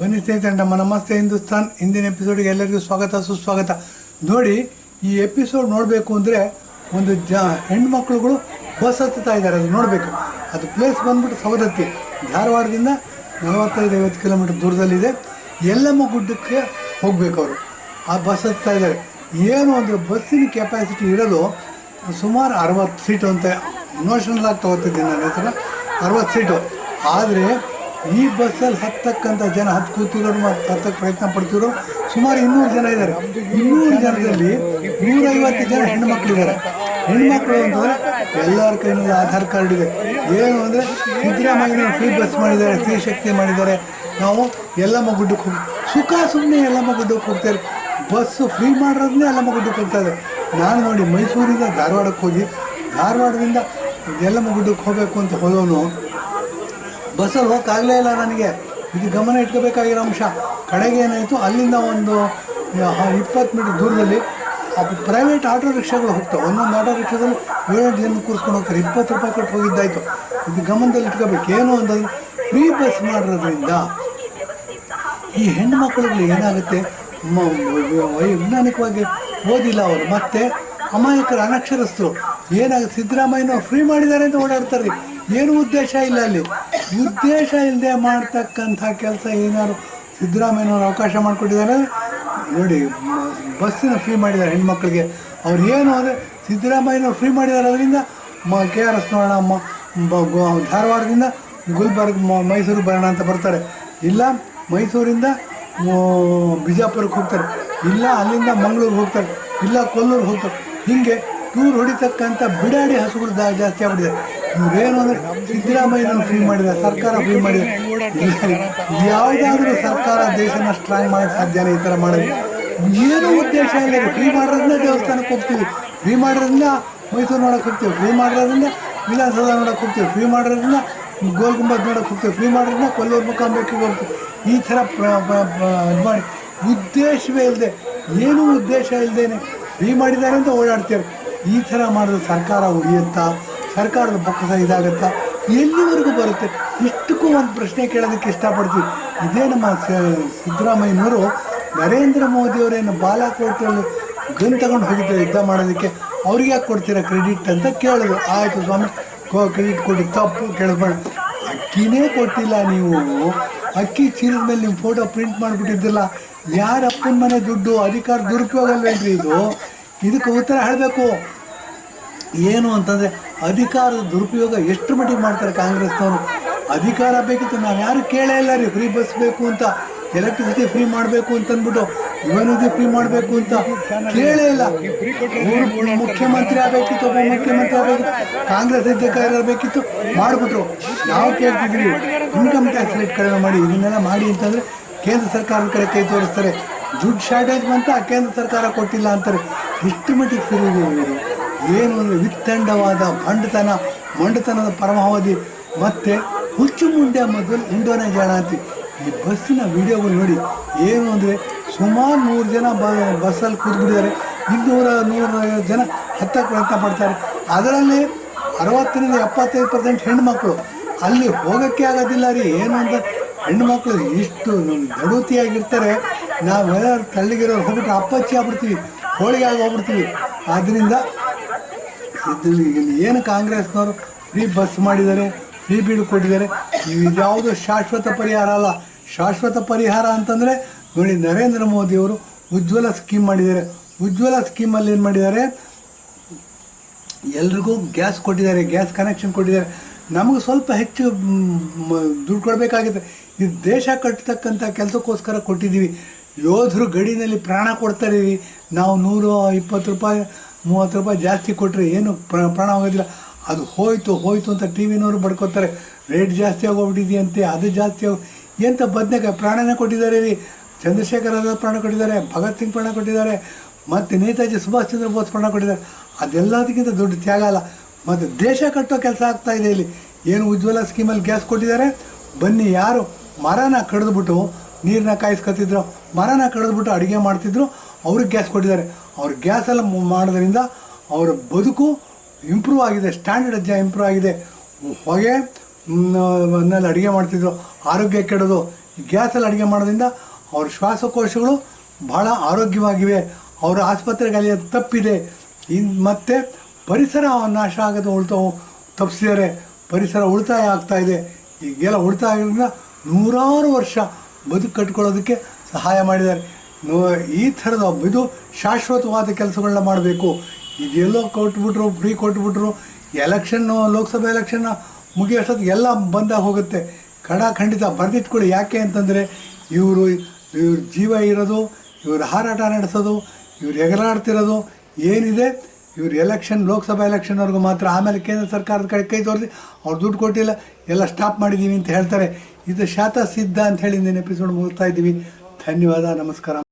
ಬನ್ನಿ ಸ್ನೇಹಿತರೆ, ನಮ್ಮ ನಮಸ್ತೆ ಹಿಂದೂಸ್ತಾನ್ ಇಂದಿನ ಎಪಿಸೋಡ್ಗೆ ಎಲ್ಲರಿಗೂ ಸ್ವಾಗತ ಸುಸ್ವಾಗತ. ನೋಡಿ, ಈ ಎಪಿಸೋಡ್ ನೋಡಬೇಕು ಅಂದರೆ ಒಂದು ಹೆಣ್ಮಕ್ಳುಗಳು ಬಸ್ ಹತ್ತುತ್ತಾ ಇದ್ದಾರೆ. ಅದು ನೋಡಬೇಕು. ಅದು ಪ್ಲೇಸ್ ಬಂದ್ಬಿಟ್ಟು ಸವದತ್ತಿ, ಧಾರವಾಡದಿಂದ 45-50 ಕಿಲೋಮೀಟರ್ ದೂರದಲ್ಲಿದೆ. ಯಲ್ಲಮ್ಮ ಗುಡ್ಡಕ್ಕೆ ಹೋಗಬೇಕು ಅವರು. ಆ ಬಸ್ ಹತ್ತುತ್ತಾ ಇದ್ದಾರೆ. ಏನು ಅಂದರೆ ಬಸ್ಸಿನ ಕೆಪಾಸಿಟಿ ಇರೋದು ಸುಮಾರು 60 ಸೀಟು ಅಂತ ನೋಷನಲ್ ಆಗಿ ತೊಗೋತಿದ್ದೀನಿ ನನ್ನ ಹೆಸರು, 60 ಸೀಟು. ಆದರೆ ಈ ಬಸ್ಸಲ್ಲಿ ಹತ್ತಕ್ಕಂಥ ಜನ ಕೂತಿರೋರು ಮತ್ತು ಹತ್ತಕ್ಕೆ ಪ್ರಯತ್ನ ಪಡ್ತಿರೋರು ಸುಮಾರು 200 ಜನ ಇದ್ದಾರೆ. 200 ಜನದಲ್ಲಿ 150 ಜನ ಹೆಣ್ಮಕ್ಳಿದ್ದಾರೆ. ಹೆಣ್ಮಕ್ಳು ಅಂತಂದರೆ ಎಲ್ಲರ ಕೈನಲ್ಲಿ ಆಧಾರ್ ಕಾರ್ಡ್ ಇದೆ. ಏನು ಅಂದರೆ ಸಿದ್ದರಾಮಯ್ಯ ಫ್ರೀ ಬಸ್ ಮಾಡಿದ್ದಾರೆ, ಸ್ತ್ರೀ ಶಕ್ತಿ ಮಾಡಿದ್ದಾರೆ. ನಾವು ಯಲ್ಲಮ್ಮ ಗುಡ್ಡಕ್ಕೆ ಹೋಗಿ ಸುಮ್ಮನೆ ಯಲ್ಲಮ್ಮ ಗುಡ್ಡಕ್ಕೆ ಹೋಗ್ತಾರೆ. ಬಸ್ಸು ಫ್ರೀ ಮಾಡಿರೋದನ್ನೇ ಯಲ್ಲಮ್ಮ ಗುಡ್ಡಕ್ಕೆ ಹೋಗ್ತಾಯಿದೆ. ನಾನು ನೋಡಿ ಮೈಸೂರಿಂದ ಧಾರವಾಡಕ್ಕೆ ಹೋಗಿ ಧಾರವಾಡದಿಂದ ಯಲ್ಲಮ್ಮ ಗುಡ್ಡಕ್ಕೆ ಹೋಗಬೇಕು ಅಂತ ಹೋದವನು ಬಸ್ಸಲ್ಲಿ ಹೋಗೋಕ್ಕಾಗಲೇ ಇಲ್ಲ ನನಗೆ. ಇದು ಗಮನ ಇಟ್ಕೋಬೇಕಾಗಿರೋ ಅಂಶ. ಕಡೆಗೆ ಏನಾಯಿತು, ಅಲ್ಲಿಂದ ಒಂದು 20 ಮೀಟರ್ ದೂರದಲ್ಲಿ ಪ್ರೈವೇಟ್ ಆಟೋ ರಿಕ್ಷಾಗಳು ಹೋಗ್ತಾವೆ. ಒಂದೊಂದು ಆಟೋ ರಿಕ್ಷಾದಲ್ಲಿ 7 ಜನ ಕೂರಿಸ್ಕೊಂಡು ಹೋಗ್ತಾರೆ. 20 ರೂಪಾಯಿ ಕೊಟ್ಟು ಹೋಗಿದ್ದಾಯಿತು. ಇದು ಗಮನದಲ್ಲಿ ಇಟ್ಕೋಬೇಕು. ಏನು ಅಂತಂದರೆ ಫ್ರೀ ಬಸ್ ಮಾಡಿರೋದ್ರಿಂದ ಈ ಹೆಣ್ಣುಮಕ್ಕಳುಗಳು ಏನಾಗುತ್ತೆ, ವೈಜ್ಞಾನಿಕವಾಗಿ ಓದಿಲ್ಲ ಅವರು, ಮತ್ತು ಅಮಾಯಕರು, ಅನಕ್ಷರಸ್ಥರು. ಏನಾಗುತ್ತೆ, ಸಿದ್ದರಾಮಯ್ಯನವ್ರು ಫ್ರೀ ಮಾಡಿದ್ದಾರೆ ಅಂತ ಓಡಾಡ್ತಾರೆ. ಏನು ಉದ್ದೇಶ ಇಲ್ಲ ಅಲ್ಲಿ. ಉದ್ದೇಶ ಇಲ್ಲದೆ ಮಾಡ್ತಕ್ಕಂಥ ಕೆಲಸ ಏನಾದ್ರು ಸಿದ್ದರಾಮಯ್ಯನವ್ರು ಅವಕಾಶ ಮಾಡಿಕೊಟ್ಟಿದ್ದಾರೆ. ನೋಡಿ, ಬಸ್ಸಿನ ಫ್ರೀ ಮಾಡಿದ್ದಾರೆ ಹೆಣ್ಮಕ್ಳಿಗೆ. ಅವ್ರು ಏನು ಅಂದರೆ ಸಿದ್ದರಾಮಯ್ಯನವ್ರು ಫ್ರೀ ಮಾಡಿದ್ದಾರೆ, ಅದರಿಂದ KRS ನೋಡೋಣ, ಧಾರವಾಡದಿಂದ ಗುಲ್ಬರ್ಗ ಮೈಸೂರು ಬರೋಣ ಅಂತ ಬರ್ತಾರೆ. ಇಲ್ಲ ಮೈಸೂರಿಂದ ಬಿಜಾಪುರಕ್ಕೆ ಹೋಗ್ತಾರೆ, ಇಲ್ಲ ಅಲ್ಲಿಂದ ಮಂಗಳೂರಿಗೆ ಹೋಗ್ತಾರೆ, ಇಲ್ಲ ಕೊಲ್ಲೂರಿಗೆ ಹೋಗ್ತಾರೆ. ಹೀಗೆ ಟೂರ್ ಹೊಡಿತಕ್ಕಂಥ ಬಿಡಾಡಿ ಹಸುಗಳು ಜಾಸ್ತಿ ಆಗ್ಬಿಟ್ಟಿದೆ. ಇವರೇನು ಅಂದರೆ ಸಿದ್ದರಾಮಯ್ಯನವ್ರು ಫ್ರೀ ಮಾಡಿದ್ದಾರೆ, ಸರ್ಕಾರ ಫ್ರೀ ಮಾಡಿದೆ. ಯಾವುದಾದ್ರೂ ಸರ್ಕಾರ ದೇಶನ ಸ್ಟ್ರಾಂಗ್ ಮಾಡೋಕ್ಕೆ ಸಾಧ್ಯನೇ ಈ ಥರ ಮಾಡೋದು. ಏನೂ ಉದ್ದೇಶ ಇಲ್ಲ. ಫ್ರೀ ಮಾಡಿರೋದ್ರಿಂದ ದೇವಸ್ಥಾನಕ್ಕೆ ಹೋಗ್ತೀವಿ, ಫ್ರೀ ಮಾಡಿರೋದ್ರಿಂದ ಮೈಸೂರು ನೋಡೋಕೆ ಹೋಗ್ತೀವಿ, ಫ್ರೀ ಮಾಡಿರೋದ್ರಿಂದ ವಿಧಾನಸೌಧ ನೋಡೋಕೆ ಹೋಗ್ತೀವಿ, ಫ್ರೀ ಮಾಡಿರೋದ್ರಿಂದ ಗೋಲ್ ಗುಂಬದ್ ನೋಡೋಕೆ ಹೋಗ್ತೀವಿ, ಫ್ರೀ ಮಾಡೋದ್ರಿಂದ ಕೊಲ್ಲೂರು ಮುಖಾಂಬೇಕಿಗೆ ಹೋಗ್ತೀವಿ. ಈ ಥರ ಇದು ಮಾಡಿ ಉದ್ದೇಶವೇ ಇಲ್ಲದೆ, ಏನೂ ಉದ್ದೇಶ ಇಲ್ಲದೇನೆ ಫ್ರೀ ಮಾಡಿದ್ದಾರೆ ಅಂತ ಓಡಾಡ್ತಾರೆ. ಈ ಥರ ಮಾಡಿದ್ರೆ ಸರ್ಕಾರ ಉಳಿಯುತ್ತಾ? ಸರ್ಕಾರದ ಬೊಕ್ಕಸ ಇದಾಗುತ್ತಾ? ಎಲ್ಲಿವರೆಗೂ ಬರುತ್ತೆ? ಇಷ್ಟಕ್ಕೂ ಒಂದು ಪ್ರಶ್ನೆ ಕೇಳೋದಕ್ಕೆ ಇಷ್ಟಪಡ್ತೀವಿ. ಇದೇ ನಮ್ಮ ಸಿದ್ದರಾಮಯ್ಯನವರು ನರೇಂದ್ರ ಮೋದಿಯವರೇನು ಬಾಲಾಕೋಟೆಯಲ್ಲಿ ಗನ್ ತಗೊಂಡು ಹೋಗಿದ್ದಾರೆ ಯುದ್ಧ ಮಾಡೋದಕ್ಕೆ, ಅವ್ರಿಗೆ ಯಾಕೆ ಕೊಡ್ತೀರಾ ಕ್ರೆಡಿಟ್ ಅಂತ ಕೇಳಿದ್ರು. ಆಯಿತು ಸ್ವಾಮಿ, ಕ್ರೆಡಿಟ್ ಕೊಡಿ, ತಪ್ಪು ಕೇಳಬೇಡ. ಅಕ್ಕಿನೇ ಕೊಟ್ಟಿಲ್ಲ ನೀವು. ಅಕ್ಕಿ ಚೀಲದ ಮೇಲೆ ನಿಮ್ಮ ಫೋಟೋ ಪ್ರಿಂಟ್ ಮಾಡಿಬಿಟ್ಟಿದ್ದಿಲ್ಲ. ಯಾರ ಅಪ್ಪನ ಮನೆ ದುಡ್ಡು? ಅಧಿಕಾರ ದುರುಪಯೋಗ ಅಲ್ವೇನ್ರಿ ಇದು? ಇದಕ್ಕೆ ಉತ್ತರ ಹೇಳಬೇಕು. ಏನು ಅಂತಂದರೆ ಅಧಿಕಾರದ ದುರುಪಯೋಗ ಎಷ್ಟು ಮಟ್ಟಿಗೆ ಮಾಡ್ತಾರೆ ಕಾಂಗ್ರೆಸ್ನವರು. ಅಧಿಕಾರ ಬೇಕಿತ್ತು, ನಾವು ಯಾರು ಕೇಳೇ ಇಲ್ಲ ರೀ ಫ್ರೀ ಬಸ್ ಬೇಕು ಅಂತ, ಎಲೆಕ್ಟ್ರಿಸಿಟಿ ಫ್ರೀ ಮಾಡಬೇಕು ಅಂತಂದ್ಬಿಟ್ಟು, ಯುವನಿಧಿ ಫ್ರೀ ಮಾಡಬೇಕು ಅಂತ ಕೇಳೇ ಇಲ್ಲ. ಅವರು ಮುಖ್ಯಮಂತ್ರಿ ಆಗಬೇಕಿತ್ತು, ಉಪಮುಖ್ಯಮಂತ್ರಿ ಆಗಬೇಕಿತ್ತು, ಕಾಂಗ್ರೆಸ್ ಅಧ್ಯಕ್ಷ ಇರಬೇಕಿತ್ತು, ಮಾಡಿಬಿಟ್ರು. ನಾವು ಕೇಳ್ತಿದ್ದೀವಿ ಇನ್ಕಮ್ ಟ್ಯಾಕ್ಸ್ ರೇಟ್ ಕಡಿಮೆ ಮಾಡಿ, ಇದನ್ನೆಲ್ಲ ಮಾಡಿ ಅಂತಂದರೆ ಕೇಂದ್ರ ಸರ್ಕಾರದ ಕಡೆ ಕೈ ತೋರಿಸ್ತಾರೆ. ದುಡ್ಡು ಶಾರ್ಟೇಜ್ ಬಂತ, ಕೇಂದ್ರ ಸರ್ಕಾರ ಕೊಟ್ಟಿಲ್ಲ ಅಂತಾರೆ. ಇಷ್ಟು ಮಟ್ಟಿಗೆ ಸರಿಯಿದೆ ಇವರು. ಏನು ಅಂದರೆ ವಿತ್ತಂಡವಾದ ಮಂಡತನದ ಪರಮಾವಧಿ ಮತ್ತು ಹುಚ್ಚು ಮುಂಡೆ ಮೊದಲು ಉಂಡೋನೆ ಜಾಣ ಅಂತೀವಿ. ಈ ಬಸ್ಸಿನ ವಿಡಿಯೋಗಳು ನೋಡಿ. ಏನು ಅಂದರೆ ಸುಮಾರು 100 ಜನ ಬಸ್ಸಲ್ಲಿ ಕೂತ್ಬಿಟ್ಟಿದ್ದಾರೆ. 200-150 ಜನ ಹತ್ತಕ್ಕೆ ಪ್ರಯತ್ನ ಪಡ್ತಾರೆ. ಅದರಲ್ಲಿ 60-75% ಹೆಣ್ಮಕ್ಳು. ಅಲ್ಲಿ ಹೋಗೋಕ್ಕೆ ಆಗೋದಿಲ್ಲ ರೀ. ಏನು ಅಂತ ಹೆಣ್ಮಕ್ಳು ಇಷ್ಟು ದಡುತಿಯಾಗಿರ್ತಾರೆ. ನಾವೆಲ್ಲ ತಳ್ಳಿಗಿರೋರು ಹೋಗ್ಬಿಟ್ರೆ ಅಪ್ಪಚ್ಚಿ ಆಗ್ಬಿಡ್ತೀವಿ, ಹೋಳಿಗೆ ಆಗಿ ಹೋಗ್ಬಿಡ್ತೀವಿ. ಆದ್ದರಿಂದ ಏನು ಕಾಂಗ್ರೆಸ್ನವರು ಫ್ರೀ ಬಸ್ ಮಾಡಿದ್ದಾರೆ, ಫ್ರೀ ಬೀಡು ಕೊಟ್ಟಿದ್ದಾರೆ. ಇದ್ಯಾವುದು ಶಾಶ್ವತ ಪರಿಹಾರ ಅಲ್ಲ. ಶಾಶ್ವತ ಪರಿಹಾರ ಅಂತಂದರೆ ನೋಡಿ, ನರೇಂದ್ರ ಮೋದಿಯವರು ಉಜ್ವಲ ಸ್ಕೀಮ್ ಮಾಡಿದ್ದಾರೆ. ಉಜ್ವಲ ಸ್ಕೀಮಲ್ಲಿ ಏನು ಮಾಡಿದ್ದಾರೆ, ಎಲ್ರಿಗೂ ಗ್ಯಾಸ್ ಕೊಟ್ಟಿದ್ದಾರೆ, ಗ್ಯಾಸ್ ಕನೆಕ್ಷನ್ ಕೊಟ್ಟಿದ್ದಾರೆ. ನಮಗೆ ಸ್ವಲ್ಪ ಹೆಚ್ಚು ದುಡ್ಡು ಕೊಡಬೇಕಾಗಿದೆ. ಇದು ದೇಶ ಕಟ್ಟತಕ್ಕಂಥ ಕೆಲಸಕ್ಕೋಸ್ಕರ ಕೊಟ್ಟಿದ್ದೀವಿ. ಯೋಧರು ಗಡಿನಲ್ಲಿ ಪ್ರಾಣ ಕೊಡ್ತಾರೆ. ನಾವು 120 ರೂಪಾಯಿ 30 ರೂಪಾಯಿ ಜಾಸ್ತಿ ಕೊಟ್ಟರೆ ಏನು ಪ್ರಾಣ ಹೋಗೋದಿಲ್ಲ. ಅದು ಹೋಯ್ತು ಅಂತ ಟಿ ವಿನವರು ಬಡ್ಕೋತಾರೆ. ರೇಟ್ ಜಾಸ್ತಿ ಆಗೋಗ್ಬಿಟ್ಟಿದೆಯಂತೆ, ಅದು ಜಾಸ್ತಿ ಎಂಥ ಬದನೆಕಾಯಿ ಪ್ರಾಣನೇ ಕೊಟ್ಟಿದ್ದಾರೆ ರೀ. ಚಂದ್ರಶೇಖರ್ ಆಜಾದ್ ಪ್ರಾಣ ಕೊಟ್ಟಿದ್ದಾರೆ, ಭಗತ್ ಸಿಂಗ್ ಪ್ರಾಣ ಕೊಟ್ಟಿದ್ದಾರೆ, ಮತ್ತು ನೇತಾಜಿ ಸುಭಾಷ್ ಚಂದ್ರ ಬೋಸ್ ಪ್ರಾಣ ಕೊಟ್ಟಿದ್ದಾರೆ. ಅದೆಲ್ಲದಕ್ಕಿಂತ ದೊಡ್ಡ ತ್ಯಾಗ ಅಲ್ಲ. ಮತ್ತು ದೇಶ ಕಟ್ಟೋ ಕೆಲಸ ಆಗ್ತಾಯಿದೆ ಇಲ್ಲಿ. ಏನು ಉಜ್ವಲ ಸ್ಕೀಮಲ್ಲಿ ಗ್ಯಾಸ್ ಕೊಟ್ಟಿದ್ದಾರೆ. ಬನ್ನಿ, ಯಾರು ಮರನ ಕಡಿದ್ಬಿಟ್ಟು ನೀರನ್ನ ಕಾಯಿಸ್ಕೊತಿದ್ರು, ಮರನ ಕಡಿದ್ಬಿಟ್ಟು ಅಡುಗೆ ಮಾಡ್ತಿದ್ರು, ಅವ್ರಿಗೆ ಗ್ಯಾಸ್ ಕೊಟ್ಟಿದ್ದಾರೆ. ಅವ್ರ ಗ್ಯಾಸೆಲ್ಲ ಮಾಡೋದ್ರಿಂದ ಅವರ ಬದುಕು ಇಂಪ್ರೂವ್ ಆಗಿದೆ, ಸ್ಟ್ಯಾಂಡರ್ಡ್ ಇಂಪ್ರೂವ್ ಆಗಿದೆ. ಹೊಗೆ ನಲ್ಲಿ ಅಡುಗೆ ಮಾಡ್ತಿದ್ರು, ಆರೋಗ್ಯ ಕೆಡೋದು. ಗ್ಯಾಸಲ್ಲಿ ಅಡುಗೆ ಮಾಡೋದ್ರಿಂದ ಅವ್ರ ಶ್ವಾಸಕೋಶಗಳು ಭಾಳ ಆರೋಗ್ಯವಾಗಿವೆ. ಅವರ ಆಸ್ಪತ್ರೆಗೆ ಅಲಿಯೋದು ತಪ್ಪಿದೆ. ಮತ್ತು ಪರಿಸರ ನಾಶ ಆಗೋದು ತಪ್ಪಿಸಿದ್ದಾರೆ. ಪರಿಸರ ಉಳಿತಾಯ ಆಗ್ತಾಯಿದೆ. ಈಗೆಲ್ಲ ಉಳಿತಾಯ ಆಗೋದ್ರಿಂದ ನೂರಾರು ವರ್ಷ ಬದುಕು ಕಟ್ಕೊಳ್ಳೋದಕ್ಕೆ ಸಹಾಯ ಮಾಡಿದ್ದಾರೆ. ಈ ಥರದ ಇದು ಶಾಶ್ವತವಾದ ಕೆಲಸಗಳನ್ನ ಮಾಡಬೇಕು. ಇದೆಲ್ಲೋ ಕೊಟ್ಬಿಟ್ರು, ಫ್ರೀ ಕೊಟ್ಬಿಟ್ರು, ಎಲೆಕ್ಷನ್ನು, ಲೋಕಸಭೆ ಎಲೆಕ್ಷನ್ನ ಮುಗಿಯೋಷ್ಟೊತ್ತಿಗೆ ಎಲ್ಲ ಬಂದಾಗ ಹೋಗುತ್ತೆ. ಖಂಡಿತ ಬರೆದಿಟ್ಕೊಳ್ಳಿ. ಯಾಕೆ ಅಂತಂದರೆ ಇವ್ರ ಜೀವ ಇರೋದು, ಇವ್ರ ಹಾರಾಟ ನಡೆಸೋದು, ಇವ್ರು ಎಗರಾಡ್ತಿರೋದು ಏನಿದೆ ಇವ್ರು ಎಲೆಕ್ಷನ್, ಲೋಕಸಭಾ ಎಲೆಕ್ಷನ್ವರೆಗೂ ಮಾತ್ರ. ಆಮೇಲೆ ಕೇಂದ್ರ ಸರ್ಕಾರದ ಕೈ ತೋರಿಸಿ ಅವ್ರು ದುಡ್ಡು ಕೊಟ್ಟಿಲ್ಲ, ಎಲ್ಲ ಸ್ಟಾಪ್ ಮಾಡಿದ್ದೀವಿ ಅಂತ ಹೇಳ್ತಾರೆ. ಇದು ಶಾತ ಸಿದ್ಧ ಅಂತ ಹೇಳಿ ಇಂದಿನ ಎಪಿಸೋಡ್ ಮುಗಿಸ್ತಾ ಇದ್ದೀವಿ. ಧನ್ಯವಾದ, ನಮಸ್ಕಾರ.